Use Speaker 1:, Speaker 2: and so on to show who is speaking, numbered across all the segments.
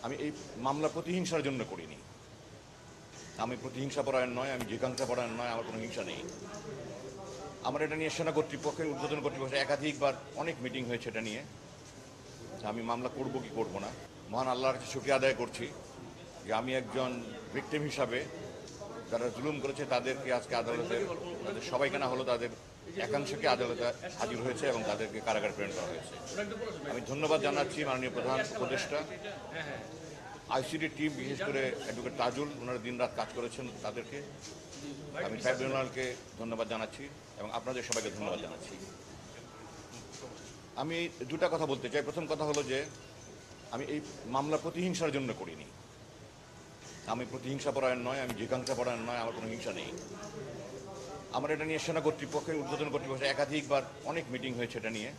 Speaker 1: আমি এই মামলা প্রতিহিংসার জন্য করিনি। আমি প্রতিহিংসা পরায়ণ নয়, আমি জিজ্ঞাসা পরায়ণ নয়, আমার কোনো হিংসা নেই। আমার এটা নিয়ে সেনা কর্তৃপক্ষের ঊর্ধ্বতন কর্তৃপক্ষের একাধিকবার অনেক মিটিং হয়েছে এটা নিয়ে। আমি মামলা করব কি করব না, মহান আল্লাহর কাছে শুকরিয়া আদায় করছি যে আমি একজন ভিকটিম হিসাবে যারা জুলুম করেছে তাদেরকে আজকে আদালতে, তাদের সবাইকে না হলো তাদের একাংশকে আদালতে হাজির হয়েছে এবং তাদেরকে কারাগারে প্রেরণ করা হয়েছে। আমি ধন্যবাদ জানাচ্ছি মাননীয় প্রধান উপদেষ্টা, আইসিডি টিম, বিশেষ করে অ্যাডভোকেট তাজুল, ওনারা দিনরাত কাজ করেছেন, তাদেরকে আমি ট্রাইব্যুনালকে ধন্যবাদ জানাচ্ছি এবং আপনাদের সবাইকে ধন্যবাদ জানাচ্ছি। আমি দুটা কথা বলতে চাই। প্রথম কথা হলো যে আমি এই মামলা প্রতিহিংসার জন্য করিনি। আমি প্রতিহিংসা পরায়ণ নয়, আমি জিজ্ঞাসা পরায়ণ নয়, আমার কোনো হিংসা নেই। আমার এটা নিয়ে সেনা কর্তৃপক্ষের ঊর্ধ্বতন কর্তৃপক্ষের একাধিকবার অনেক মিটিং হয়েছে এটা নিয়ে।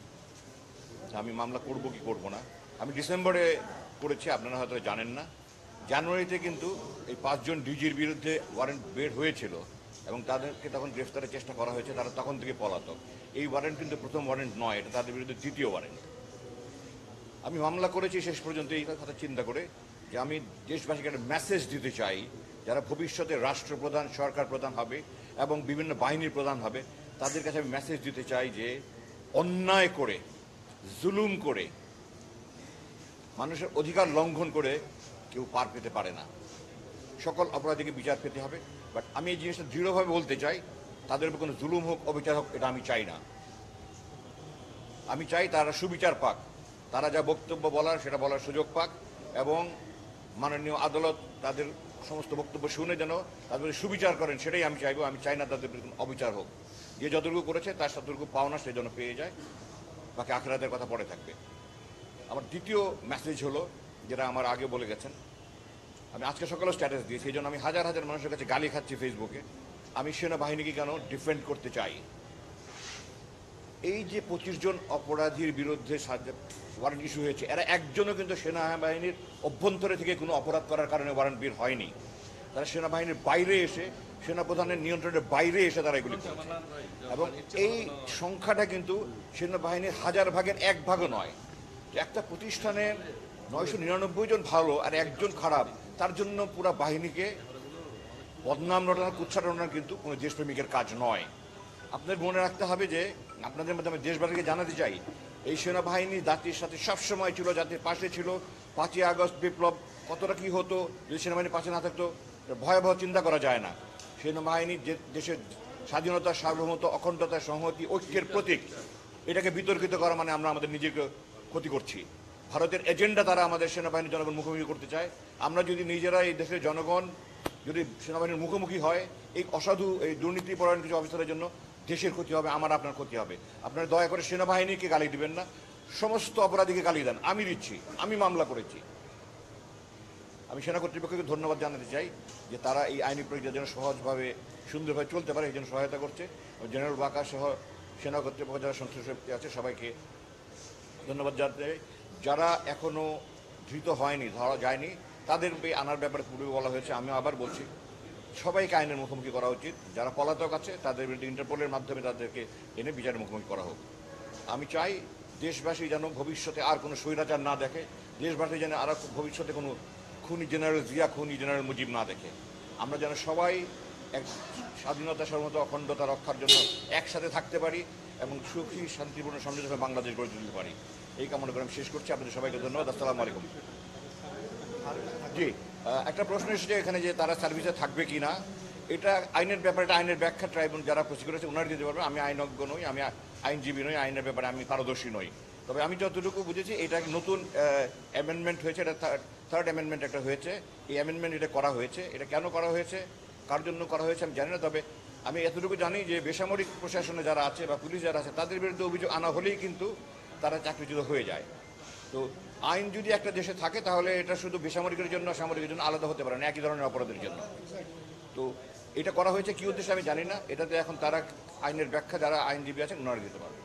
Speaker 1: আমি মামলা করব কি করব না। আমি ডিসেম্বরে করেছি, আপনারা হয়তো জানেন না। জানুয়ারিতে কিন্তু এই 5 জন ডিজির বিরুদ্ধে ওয়ারেন্ট বের হয়েছিল এবং তাদেরকে তখন গ্রেফতারের চেষ্টা করা হয়েছে, তারা তখন থেকে পলাতক। এই ওয়ারেন্ট কিন্তু প্রথম ওয়ারেন্ট নয়, এটা তাদের বিরুদ্ধে দ্বিতীয় ওয়ারেন্ট। আমি মামলা করেছি শেষ পর্যন্ত এই কথা চিন্তা করে যে আমি দেশবাসীকে একটা মেসেজ দিতে চাই, যারা ভবিষ্যতে রাষ্ট্রপ্রধান, সরকার প্রধান হবে এবং বিভিন্ন বাহিনীর প্রধান হবে, তাদের কাছে আমি মেসেজ দিতে চাই যে অন্যায় করে, জুলুম করে, মানুষের অধিকার লঙ্ঘন করে কেউ পার পেতে পারে না। সকল অপরাধীকে বিচার পেতে হবে। বাট আমি এই জিনিসটা দৃঢ়ভাবে বলতে চাই, তাদের উপর কোনো জুলুম হোক, অবিচার হোক, এটা আমি চাই না। আমি চাই তারা সুবিচার পাক, তারা যা বক্তব্য বলার সেটা বলার সুযোগ পাক এবং মাননীয় আদালত তাদের সমস্ত বক্তব্য শুনে যেন তাদের সুবিচার করেন, সেটাই আমি চাইবো। আমি চাই না তাদের কোনো অবিচার হোক। যে যতটুকু করেছে তার ততটুকু পাওনা সে যেন পেয়ে যায়, বাকি আখিরাতের কথা পড়ে থাকবে। আমার দ্বিতীয় মেসেজ হলো, যেটা আমার আগে বলে গেছেন, আমি আজকে সকালেও স্ট্যাটাস দিয়েছি, এই জন্য আমি হাজার হাজার মানুষের কাছে গালি খাচ্ছি ফেসবুকে। আমি সেনাবাহিনীকে কেন ডিফেন্ড করতে চাই। এই যে 25 জন অপরাধীর বিরুদ্ধে ওয়ারেন্ট ইস্যু হয়েছে, এরা একজনও কিন্তু সেনাবাহিনীর অভ্যন্তরে থেকে কোনো অপরাধ করার কারণে ওয়ারেন্ট বের হয়নি। তারা সেনাবাহিনীর বাইরে এসে, সেনাপ্রধানের নিয়ন্ত্রণের বাইরে এসে তারা এগুলি করেছে এবং এই সংখ্যাটা কিন্তু সেনাবাহিনীর 1000 ভাগের 1 ভাগও নয়। একটা প্রতিষ্ঠানে 999 জন ভালো আর একজন খারাপ, তার জন্য পুরো বাহিনীকে বদনাম রটানো, কুৎসা রটানো কিন্তু কোনো দেশপ্রেমিকের কাজ নয়। আপনাদের মনে রাখতে হবে যে আপনাদের মাধ্যমে দেশবাসীকে জানাতে চাই, এই সেনাবাহিনী জাতির সাথে সবসময় ছিল, জাতির পাশে ছিল। 5ই আগস্ট বিপ্লব কতটা কী হতো যদি সেনাবাহিনী পাশে না থাকতো, ভয়াবহ চিন্তা করা যায় না। সেনাবাহিনী যে দেশের স্বাধীনতা, সার্বভৌমত্ব, অখণ্ডতা, সংহতি, ঐক্যের প্রতীক, এটাকে বিতর্কিত করা মানে আমরা আমাদের নিজেকে ক্ষতি করছি। ভারতের এজেন্ডা তারা আমাদের সেনাবাহিনীর জনগণ মুখোমুখি করতে চায়। আমরা যদি নিজেরা এই দেশের জনগণ যদি সেনাবাহিনীর মুখোমুখি হয়, এই অসাধু, এই দুর্নীতিপরায়ণ কিছু অফিসারের জন্য দেশের ক্ষতি হবে, আমার আপনার ক্ষতি হবে। আপনারা দয়া করে সেনাবাহিনীকে গালি দিবেন না, সমস্ত অপরাধীকে গালি দেন। আমি দিচ্ছি, আমি মামলা করেছি। আমি সেনা কর্তৃপক্ষকে ধন্যবাদ জানাতে চাই যে তারা এই আইনি প্রক্রিয়া যেন সহজভাবে, সুন্দরভাবে চলতে পারে, এই জন্য সহায়তা করছে। জেনারেল বাঁকা সহ সেনা কর্তৃপক্ষ যারা সংশ্লিষ্ট আছে সবাইকে ধন্যবাদ জানাতে। যারা এখনও ধৃত হয়নি, ধরা যায়নি, তাদেরকে আনার ব্যাপারে পূর্বে বলা হয়েছে। আমি আবার বলছি, সবাইকে আইনের মুখোমুখি করা উচিত। যারা পলাতক আছে তাদের বিরুদ্ধে ইন্টারপোলের মাধ্যমে তাদেরকে এনে বিচারের মুখোমুখি করা হোক। আমি চাই দেশবাসী যেন ভবিষ্যতে আর কোনো স্বৈরাচার না দেখে, দেশবাসী যেন আর ভবিষ্যতে কোনো খুনি জেনারেল জিয়া, খুনি জেনারেল মুজিব না দেখে। আমরা যেন সবাই এক স্বাধীনতা, সার্বভৌমত্ব, অখণ্ডতা রক্ষার জন্য একসাথে থাকতে পারি এবং সুখী, শান্তিপূর্ণ, সমৃদ্ধ বাংলাদেশ গড়ে তুলতে পারি। এই কামনা করে আমি শেষ করছি। আপনাদের সবাইকে ধন্যবাদ। আসসালামু আলাইকুম। জি, একটা প্রশ্ন এসেছে এখানে যে তারা সার্ভিসে থাকবে কি না। এটা আইনের ব্যাপারে, এটা আইনের ব্যাখ্যা ট্রাইব্যুনাল যারা প্রসিকিউটর আছে ওনারা দিতে পারবে। আমি আইনজ্ঞ নই, আমি আইনজীবী নই, আইনের ব্যাপারে আমি পারদর্শী নই। তবে আমি যতটুকু বুঝেছি এটা নতুন অ্যামেন্ডমেন্ট হয়েছে, এটা থার্ড অ্যামেন্ডমেন্ট একটা হয়েছে। এই অ্যামেন্ডমেন্ট এটা করা হয়েছে। এটা কেন করা হয়েছে, কার জন্য করা হয়েছে আমি জানি না। তবে আমি এতটুকু জানি যে বেসামরিক প্রশাসনে যারা আছে বা পুলিশ যারা আছে তাদের বিরুদ্ধে অভিযোগ আনা হলেই কিন্তু তারা চাকরিচ্যুত হয়ে যায়। তো আইন যদি একটা দেশে থাকে তাহলে এটা শুধু বেসামরিকের জন্য, সামরিকের জন্য আলাদা হতে পারে না, একই ধরনের অপরাধের জন্য। তো এটা করা হয়েছে কী উদ্দেশ্যে আমি জানি না। এটাতে এখন তারা আইনের ব্যাখ্যা যারা আইনজীবী আছেন ওনারা দিতে পারবে।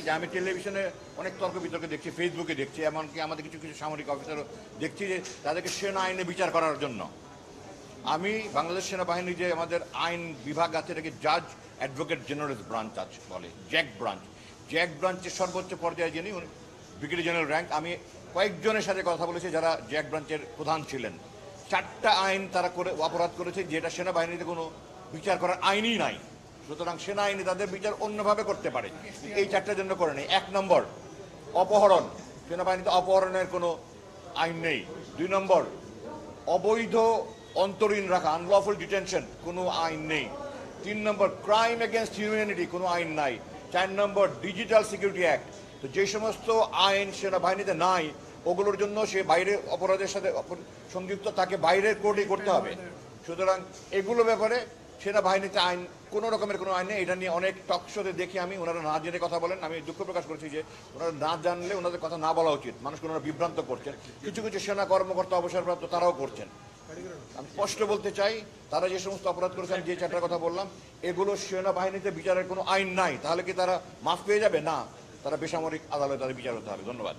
Speaker 1: যে আমি টেলিভিশনে অনেক তর্ক বিতর্ক দেখছি, ফেসবুকে দেখছি, এমনকি আমাদের কিছু কিছু সামরিক অফিসারও দেখছি যে তাদেরকে সেনা আইনে বিচার করার জন্য। আমি বাংলাদেশ সেনাবাহিনীর যে আমাদের আইন বিভাগ আছে এটাকে জাজ অ্যাডভোকেট জেনারেল ব্রাঞ্চ আছে বলে, জ্যাক ব্রাঞ্চ। জ্যাক ব্রাঞ্চের সর্বোচ্চ পর্যায়ে যিনি ব্রিগেডিয়ার জেনারেল র্যাঙ্ক। আমি কয়েকজনের সাথে কথা বলেছি যারা জ্যাক ব্রাঞ্চের প্রধান ছিলেন। 4টা আইন তারা করে অপরাধ করেছে যেটা সেনাবাহিনীতে কোনো বিচার করার আইনই নাই। সুতরাং সেনা আইনে তাদের বিচার অন্যভাবে করতে পারে, এই 4টার জন্য করে নেই। 1 নম্বর অপহরণ, সেনাবাহিনীতে অপহরণের কোনো আইন নেই। 2 নম্বর অবৈধ অন্তরীণ রাখা, আনলফুল ডিটেনশন, কোনো আইন নেই। 3 নম্বর ক্রাইম এগেনস্ট হিউম্যানিটি, কোনো আইন নাই। 4 নম্বর ডিজিটাল সিকিউরিটি অ্যাক্ট। তো যে সমস্ত আইন সেনাবাহিনীতে নাই ওগুলোর জন্য সে বাইরে অপরাধের সাথে সংযুক্ত, তাকে বাইরের কোর্টে করতে হবে। সুতরাং এগুলো ব্যাপারে সেনাবাহিনীতে আইন কোনো রকমের কোনো আইন নেই। এটা নিয়ে অনেক টক শোতে দেখি আমি, ওনারা না জেনে কথা বলেন। আমি দুঃখ প্রকাশ করছি যে ওনারা না জানলে ওনাদের কথা না বলা উচিত। মানুষকে ওনারা বিভ্রান্ত করছেন, কিছু কিছু সেনা কর্মকর্তা অবসরপ্রাপ্ত তারাও করছেন। আমি স্পষ্ট বলতে চাই, তারা যে সমস্ত অপরাধ করেছেন, যে 4টার কথা বললাম, এগুলো সেনাবাহিনীতে বিচারের কোনো আইন নাই। তাহলে কি তারা মাফ পেয়ে যাবে? না, তারা বেসামরিক আদালতে তাদের বিচার হতে হবে। ধন্যবাদ।